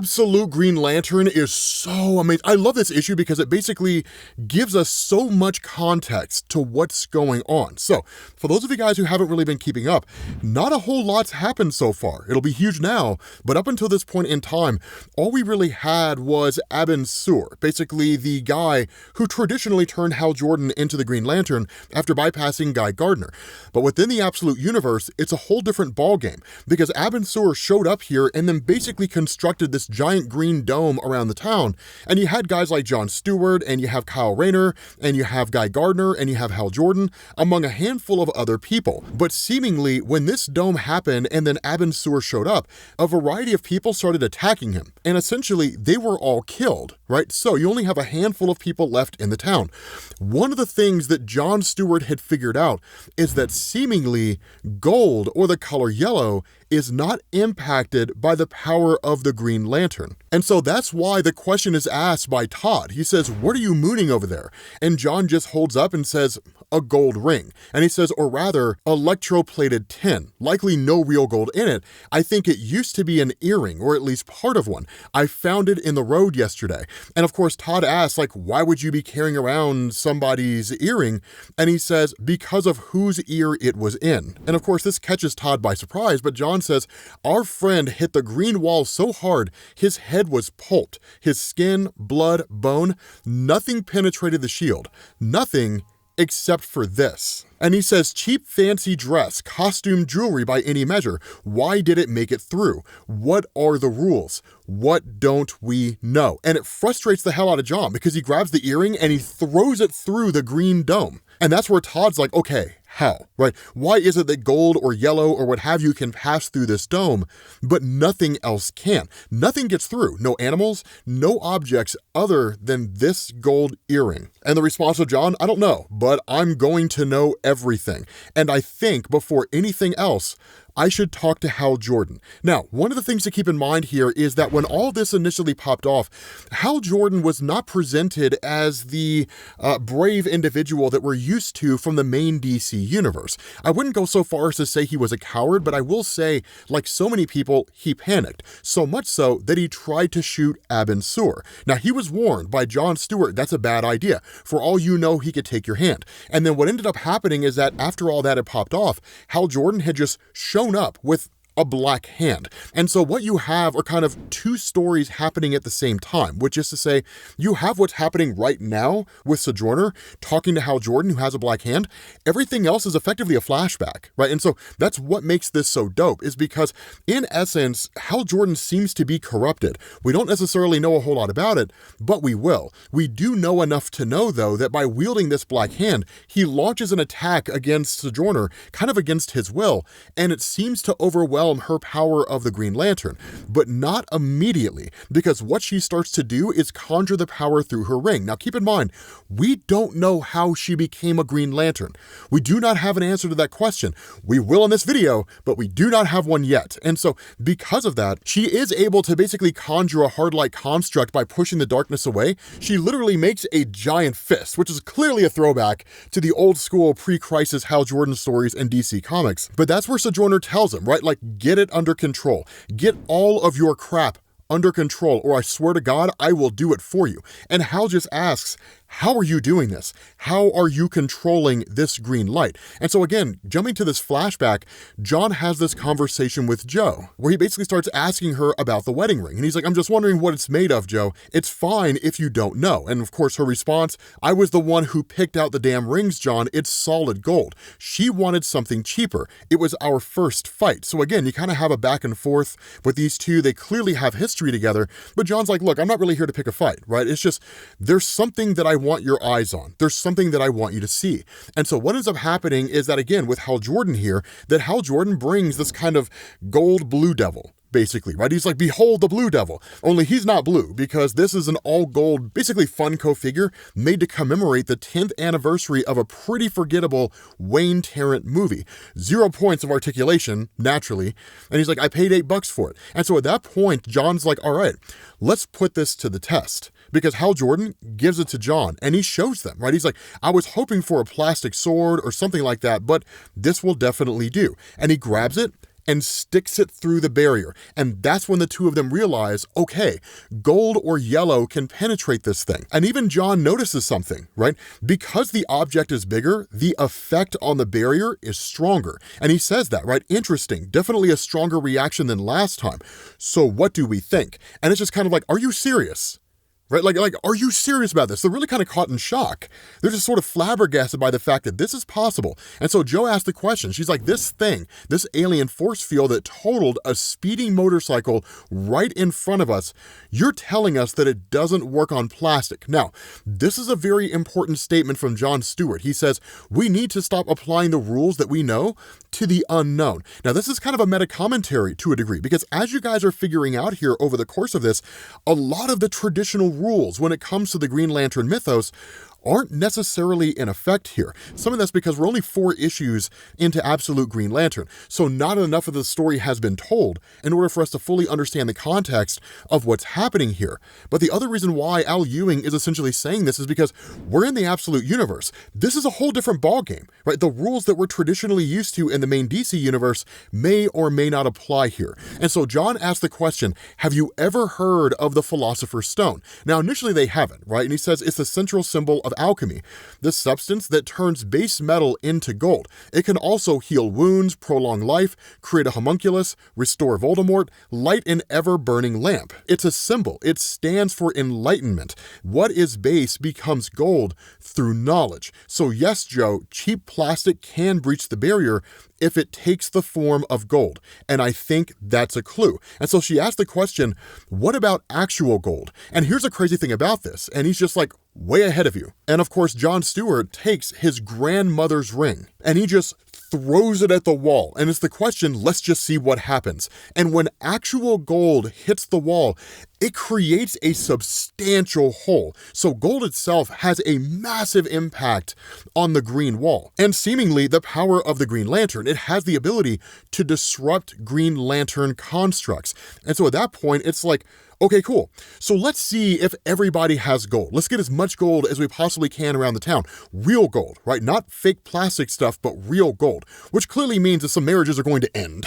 absolute Green Lantern is so amazing. I love this issue because it basically gives us so much context to what's going on. So, for those of you guys who haven't really been keeping up, not a whole lot's happened so far. It'll be huge now, but up until this point in time, all we really had was Abin Sur, basically the guy who traditionally turned Hal Jordan into the Green Lantern after bypassing Guy Gardner. But within the Absolute Universe, it's a whole different ballgame, because Abin Sur showed up here and then basically constructed this giant green dome around the town, and you had guys like John Stewart, and you have Kyle Rayner, and you have Guy Gardner, and you have Hal Jordan, among a handful of other people. But seemingly, when this dome happened and then Abin Sur showed up, a variety of people started attacking him, and essentially they were all killed, right? So you only have a handful of people left in the town. One of the things that John Stewart had figured out is that seemingly gold, or the color yellow, is not impacted by the power of the Green Lantern. And so that's why the question is asked by Todd. He says, "What are you mooning over there?" And John just holds up and says, "A gold ring." And he says, or rather, electroplated tin, likely no real gold in it. I think it used to be an earring, or at least part of one. I found it in the road yesterday. And of course, Todd asks, like, why would you be carrying around somebody's earring? And he says, because of whose ear it was in. And of course, this catches Todd by surprise, but John says, our friend hit the green wall so hard, his head was pulped. His skin, blood, bone, nothing penetrated the shield. Nothing except for this. And he says, cheap fancy dress, costume, jewelry by any measure. Why did it make it through? What are the rules? What don't we know? And it frustrates the hell out of John because he grabs the earring and he throws it through the green dome. And that's where Todd's like, okay, how, right? Why is it that gold or yellow or what have you can pass through this dome, but nothing else can? Nothing gets through. No animals, no objects other than this gold earring. And the response of John, I don't know, but I'm going to know everything. And I think before anything else, I should talk to Hal Jordan. Now, one of the things to keep in mind here is that when all this initially popped off, Hal Jordan was not presented as the brave individual that we're used to from the main DC universe. I wouldn't go so far as to say he was a coward, but I will say, like so many people, he panicked. So much so that he tried to shoot Abin Sur. Now, he was warned by John Stewart, that's a bad idea. For all you know, he could take your hand. And then what ended up happening is that after all that had popped off, Hal Jordan had just shown up with a black hand. And so what you have are kind of two stories happening at the same time, which is to say you have what's happening right now with Sojourner talking to Hal Jordan, who has a black hand. Everything else is effectively a flashback, right? And so that's what makes this so dope, is because in essence, Hal Jordan seems to be corrupted. We don't necessarily know a whole lot about it, but we will. We do know enough to know, though, that by wielding this black hand, he launches an attack against Sojourner, kind of against his will, and it seems to overwhelm her power of the Green Lantern, but not immediately, because what she starts to do is conjure the power through her ring. Now keep in mind, we don't know how she became a Green Lantern. We do not have an answer to that question. We will in this video, but we do not have one yet. And so because of that, she is able to basically conjure a hard-light construct by pushing the darkness away. She literally makes a giant fist, which is clearly a throwback to the old school pre-crisis Hal Jordan stories in DC Comics. But that's where Sojourner tells him, right? Like, get it under control. Get all of your crap under control, or I swear to God, I will do it for you. And Hal just asks, how are you doing this? How are you controlling this green light? And so again, jumping to this flashback, John has this conversation with Joe, where he basically starts asking her about the wedding ring. And he's like, I'm just wondering what it's made of, Joe. It's fine if you don't know. And of course, her response, I was the one who picked out the damn rings, John. It's solid gold. She wanted something cheaper. It was our first fight. So again, you kind of have a back and forth with these two. They clearly have history together, but John's like, look, I'm not really here to pick a fight, right? It's just, there's something that I want your eyes on. There's something that I want you to see. And so what ends up happening is that, again, with Hal Jordan here, that Hal Jordan brings this kind of gold blue devil, basically, right? He's like, behold the blue devil. Only he's not blue, because this is an all gold, basically Funko figure made to commemorate the 10th anniversary of a pretty forgettable Wayne Tarrant movie. 0 points of articulation, naturally. And he's like, I paid $8 for it. And so at that point, John's like, all right, let's put this to the test. Because Hal Jordan gives it to John and he shows them, right? He's like, I was hoping for a plastic sword or something like that, but this will definitely do. And he grabs it and sticks it through the barrier. And that's when the two of them realize, okay, gold or yellow can penetrate this thing. And even John notices something, right? Because the object is bigger, the effect on the barrier is stronger. And he says that, right? Interesting. Definitely a stronger reaction than last time. So what do we think? And it's just kind of like, are you serious? Right? Like, are you serious about this? They're really kind of caught in shock. They're just sort of flabbergasted by the fact that this is possible. And so Jo asked the question. She's like, this thing, this alien force field that totaled a speeding motorcycle right in front of us, you're telling us that it doesn't work on plastic. Now, this is a very important statement from John Stewart. He says, we need to stop applying the rules that we know to the unknown. Now, this is kind of a meta commentary to a degree, because as you guys are figuring out here over the course of this, a lot of the traditional rules when it comes to the Green Lantern mythos aren't necessarily in effect here. Some of that's because we're only 4 issues into Absolute Green Lantern, so not enough of the story has been told in order for us to fully understand the context of what's happening here. But the other reason why Al Ewing is essentially saying this is because we're in the Absolute Universe. This is a whole different ballgame, right? The rules that we're traditionally used to in the main DC universe may or may not apply here. And so John asked the question, have you ever heard of the Philosopher's Stone? Now, initially they haven't, right? And he says it's the central symbol of alchemy, the substance that turns base metal into gold. It can also heal wounds, prolong life, create a homunculus, restore Voldemort, light an ever-burning lamp. It's a symbol. It stands for enlightenment. What is base becomes gold through knowledge. So yes, Jo, cheap plastic can breach the barrier if it takes the form of gold. And I think that's a clue. And so she asked the question, what about actual gold? And here's a crazy thing about this. And he's just like, way ahead of you. And of course, John Stewart takes his grandmother's ring and he just throws it at the wall. And it's the question, let's just see what happens. And when actual gold hits the wall, it creates a substantial hole. So gold itself has a massive impact on the green wall. And seemingly the power of the Green Lantern, it has the ability to disrupt Green Lantern constructs. And so at that point, it's like, okay, cool. So let's see if everybody has gold. Let's get as much gold as we possibly can around the town. Real gold, right? Not fake plastic stuff, but real gold, which clearly means that some marriages are going to end,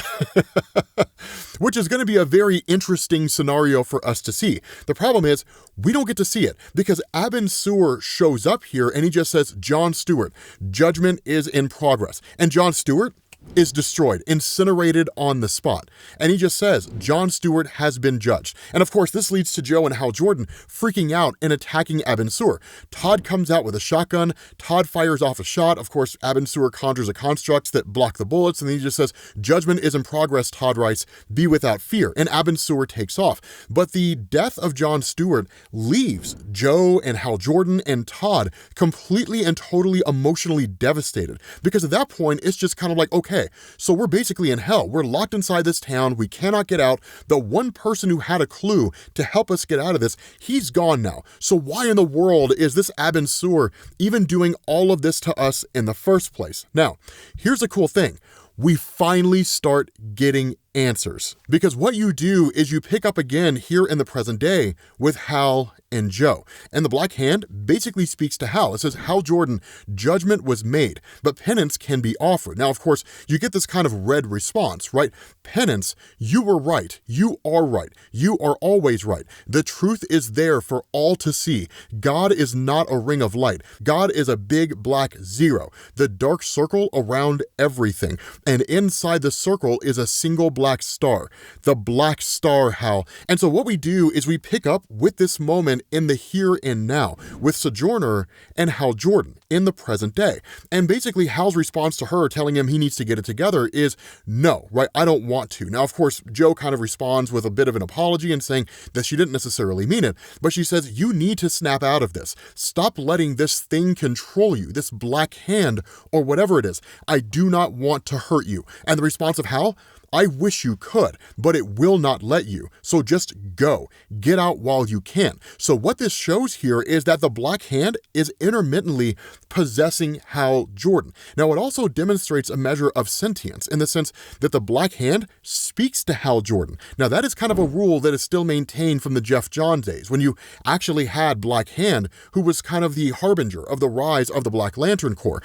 which is going to be a very interesting scenario for us to see. The problem is we don't get to see it because Abin Sur shows up here and he just says, John Stewart, judgment is in progress. And John Stewart is destroyed, incinerated on the spot. And he just says, John Stewart has been judged. And of course, this leads to Jo and Hal Jordan freaking out and attacking Abin Sur. Todd comes out with a shotgun. Todd fires off a shot. Of course, Abin Sur conjures a construct that block the bullets. And then he just says, judgment is in progress, Todd writes, be without fear. And Abin Sur takes off. But the death of John Stewart leaves Jo and Hal Jordan and Todd completely and totally emotionally devastated. Because at that point, it's just kind of like, okay, so we're basically in hell. We're locked inside this town. We cannot get out. The one person who had a clue to help us get out of this, he's gone now. So why in the world is this Abin Sur even doing all of this to us in the first place? Now, here's the cool thing. We finally start getting answers. Because what you do is you pick up again here in the present day with Hal and Jo. And the Black Hand basically speaks to Hal. It says, Hal Jordan, judgment was made, but penance can be offered. Now, of course, you get this kind of red response, right? Penance, you were right. You are right. You are always right. The truth is there for all to see. God is not a ring of light. God is a big black zero, the dark circle around everything. And inside the circle is a single black star, the black star, Hal. And so what we do is we pick up with this moment in the here and now with Sojourner and Hal Jordan in the present day. And basically Hal's response to her telling him he needs to get it together is no, right? I don't want to. Now, of course, Jo kind of responds with a bit of an apology and saying that she didn't necessarily mean it, but she says, you need to snap out of this. Stop letting this thing control you, this Black Hand or whatever it is. I do not want to hurt you. And the response of Hal, I wish you could, but it will not let you. So just go. Get out while you can. So what this shows here is that the Black Hand is intermittently possessing Hal Jordan. Now, it also demonstrates a measure of sentience in the sense that the Black Hand speaks to Hal Jordan. Now, that is kind of a rule that is still maintained from the Jeff Johns days, when you actually had Black Hand, who was kind of the harbinger of the rise of the Black Lantern Corps.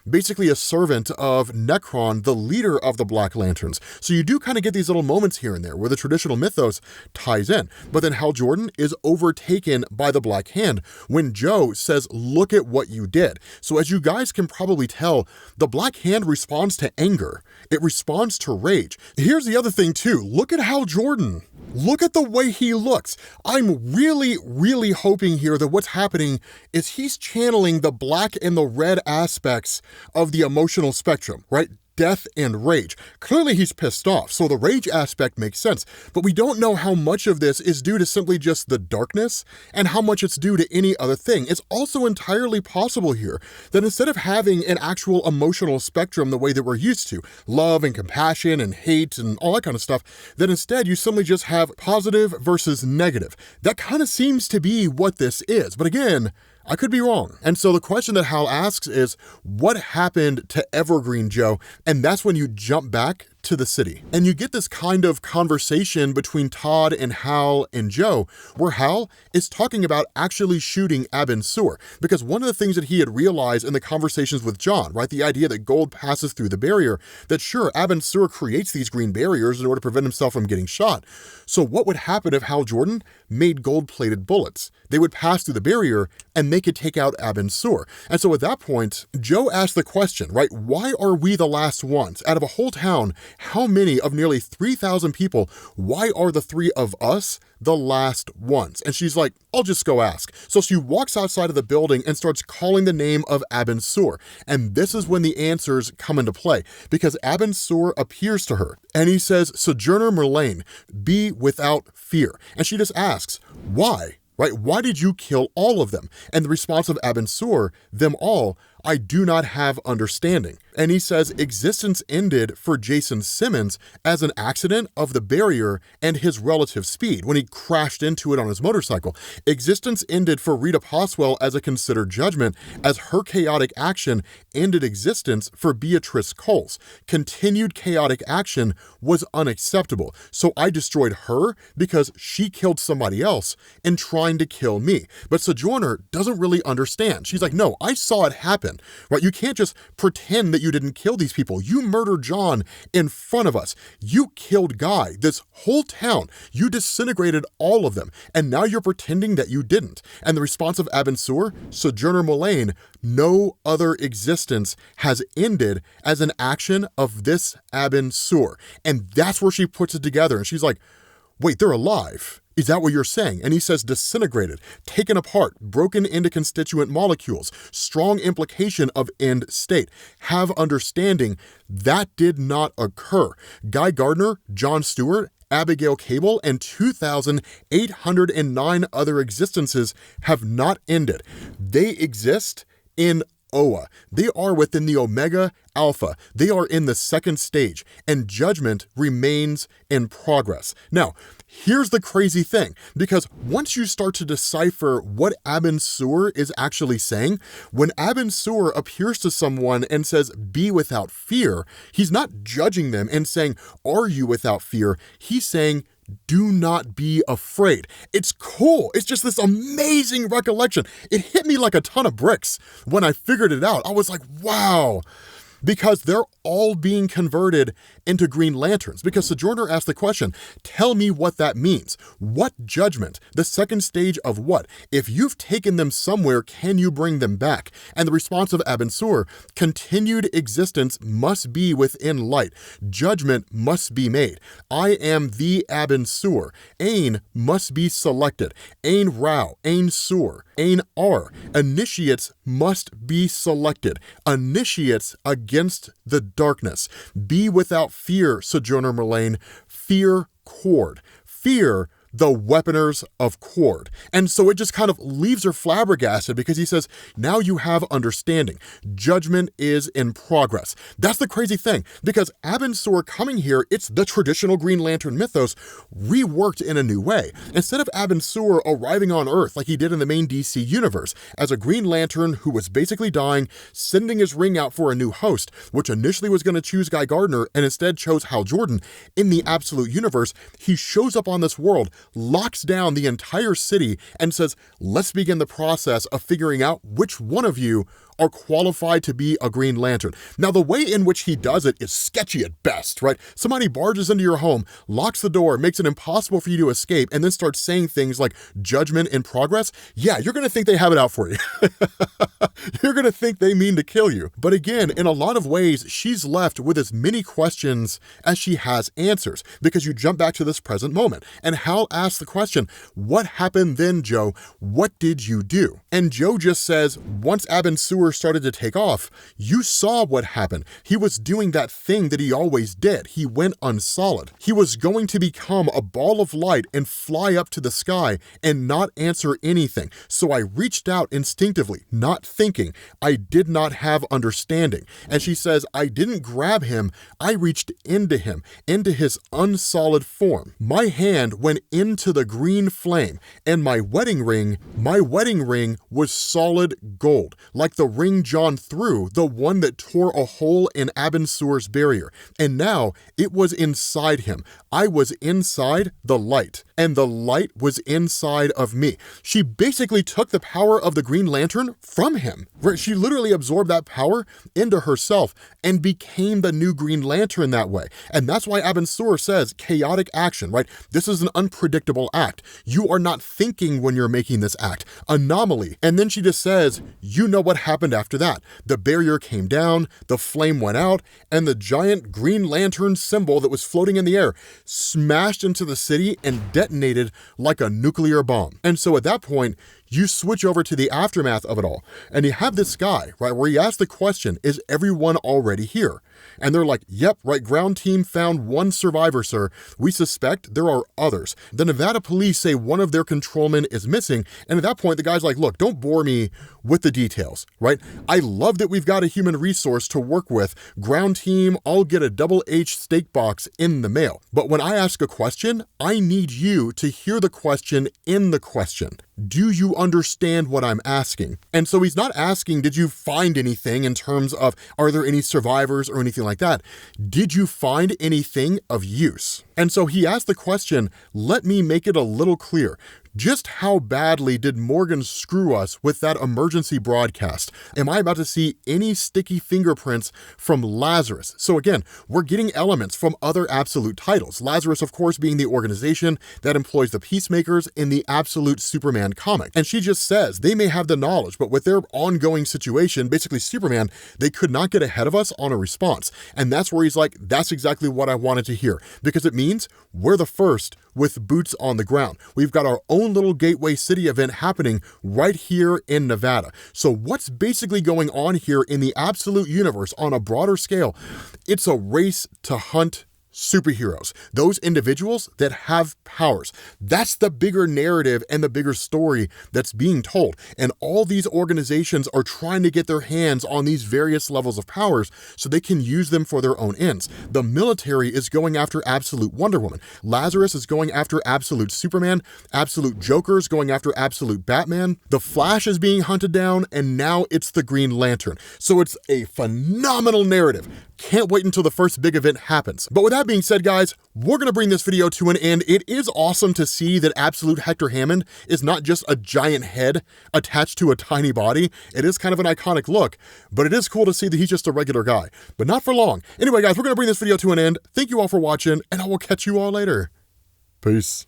basically a servant of Necron, the leader of the Black Lanterns. So you do kind of get these little moments here and there where the traditional mythos ties in. But then Hal Jordan is overtaken by the Black Hand when Joe says, look at what you did. So as you guys can probably tell, the Black Hand responds to anger. It responds to rage. Here's the other thing too. Look at Hal Jordan. Look at the way he looks. I'm really hoping here that what's happening is he's channeling the black and the red aspects of the emotional spectrum, right? Death and rage. Clearly he's pissed off, so the rage aspect makes sense, but we don't know how much of this is due to simply just the darkness and how much it's due to any other thing. It's also entirely possible here that instead of having an actual emotional spectrum the way that we're used to, love and compassion and hate and all that kind of stuff, that instead you simply just have positive versus negative. That kind of seems to be what this is, but again, I could be wrong. And so the question that Hal asks is, what happened to Evergreen Joe? And that's when you jump back to the city. And you get this kind of conversation between Todd and Hal and Joe, where Hal is talking about actually shooting Abin Sur. Because one of the things that he had realized in the conversations with John, right, the idea that gold passes through the barrier, that sure, Abin Sur creates these green barriers in order to prevent himself from getting shot. So what would happen if Hal Jordan made gold-plated bullets? They would pass through the barrier and they could take out Abin Sur. And so at that point, Joe asked the question, right, why are we the last ones? Out of a whole town, how many of nearly 3,000 people, why are the three of us the last ones? And she's like, I'll just go ask. So she walks outside of the building and starts calling the name of Abin Sur. And this is when the answers come into play, because Abin Sur appears to her and he says, Sojourner Merlane, be without fear. And she just asks, why? Right? Why did you kill all of them? And the response of Abin Sur, them all, I do not have understanding. And he says existence ended for Jason Simmons as an accident of the barrier and his relative speed when he crashed into it on his motorcycle. Existence ended for Rita Poswell as a considered judgment, as her chaotic action ended existence for Beatrice Coles. Continued chaotic action was unacceptable. So I destroyed her because she killed somebody else in trying to kill me. But Sojourner doesn't really understand. She's like, no, I saw it happen, right? You can't just pretend that you didn't kill these people. You murdered John in front of us. You killed Guy, this whole town. You disintegrated all of them. And now you're pretending that you didn't. And the response of Abin Sur, Sojourner Mullane, no other existence has ended as an action of this Abin Sur. And that's where she puts it together. And she's like, wait, they're alive. Is that what you're saying? And he says disintegrated, taken apart, broken into constituent molecules, strong implication of end state. Have understanding that did not occur. Guy Gardner, John Stewart, Abigail Cable, and 2,809 other existences have not ended. They exist in Oa. They are within the Omega Alpha. They are in the second stage, and judgment remains in progress. Now, here's the crazy thing, because once you start to decipher what Abin Sur is actually saying, when Abin Sur appears to someone and says, be without fear, he's not judging them and saying, are you without fear? He's saying, do not be afraid. It's cool. It's just this amazing recollection. It hit me like a ton of bricks when I figured it out. I was like, wow. Because they're all being converted into Green Lanterns. Because Sojourner asked the question, tell me what that means. What judgment? The second stage of what? If you've taken them somewhere, can you bring them back? And the response of Abin Sur, continued existence must be within light. Judgment must be made. I am the Abin Sur. Ain must be selected. Ain Rao, Ain Sur, Ain R. Initiates must be selected. Initiates against the darkness. Be without fear, Sojourner Mullane. Fear Cord. Fear the weaponers of Cord. And so it just kind of leaves her flabbergasted because he says, now you have understanding. Judgment is in progress. That's the crazy thing, because Abin Sur coming here, it's the traditional Green Lantern mythos reworked in a new way. Instead of Abin Sur arriving on Earth like he did in the main DC universe as a Green Lantern who was basically dying, sending his ring out for a new host, which initially was going to choose Guy Gardner and instead chose Hal Jordan, in the Absolute Universe, he shows up on this world, locks down the entire city and says, let's begin the process of figuring out which one of you are qualified to be a Green Lantern. Now, the way in which he does it is sketchy at best, right? Somebody barges into your home, locks the door, makes it impossible for you to escape, and then starts saying things like judgment in progress. Yeah, you're gonna think they have it out for you. You're gonna think they mean to kill you. But again, in a lot of ways, she's left with as many questions as she has answers, because you jump back to this present moment. And Hal asks the question, what happened then, Joe? What did you do? And Joe just says, once Abin Sur started to take off, you saw what happened. He was doing that thing that he always did. He went unsolid. He was going to become a ball of light and fly up to the sky and not answer anything. So I reached out instinctively, not thinking. I did not have understanding. And she says, I didn't grab him. I reached into him, into his unsolid form. My hand went into the green flame, and my wedding ring was solid gold, like the ring John threw, the one that tore a hole in Abin Sur's barrier. And now it was inside him. I was inside the light, and the light was inside of me. She basically took the power of the Green Lantern from him. She literally absorbed that power into herself and became the new Green Lantern that way. And that's why Abin Sur says chaotic action, right? This is an unpredictable act. You are not thinking when you're making this act. Anomaly. And then she just says, you know what happened after that. The barrier came down, the flame went out, and the giant Green Lantern symbol that was floating in the air smashed into the city and detonated like a nuclear bomb. And so at that point, you switch over to the aftermath of it all, and you have this guy, right, where he asks the question, is everyone already here? And they're like, yep, right, ground team found one survivor, sir. We suspect there are others. The Nevada police say one of their controlmen is missing, and at that point, the guy's like, look, don't bore me with the details, right? I love that we've got a human resource to work with. Ground team, I'll get a double H steak box in the mail. But when I ask a question, I need you to hear the question in the question. Do you understand what I'm asking? And so he's not asking, did you find anything in terms of, are there any survivors or anything like that? Did you find anything of use? And so he asked the question, let me make it a little clear. Just how badly did Morgan screw us with that emergency broadcast? Am I about to see any sticky fingerprints from Lazarus? So again, we're getting elements from other Absolute titles. Lazarus, of course, being the organization that employs the Peacemakers in the Absolute Superman comic. And she just says they may have the knowledge, but with their ongoing situation, basically Superman, they could not get ahead of us on a response. And that's where he's like, that's exactly what I wanted to hear, because it means we're the first with boots on the ground. We've got our own little Gateway City event happening right here in Nevada. So what's basically going on here in the Absolute universe on a broader scale? It's a race to hunt superheroes, those individuals that have powers. That's the bigger narrative and the bigger story that's being told. And all these organizations are trying to get their hands on these various levels of powers so they can use them for their own ends. The military is going after Absolute Wonder Woman. Lazarus is going after Absolute Superman. Absolute Joker is going after Absolute Batman. The Flash is being hunted down, and now it's the Green Lantern. So it's a phenomenal narrative. Can't wait until the first big event happens. But with that being said, guys, we're going to bring this video to an end. It is awesome to see that Absolute Hector Hammond is not just a giant head attached to a tiny body. It is kind of an iconic look, but it is cool to see that he's just a regular guy, but not for long. Anyway, guys, we're going to bring this video to an end. Thank you all for watching, and I will catch you all later. Peace.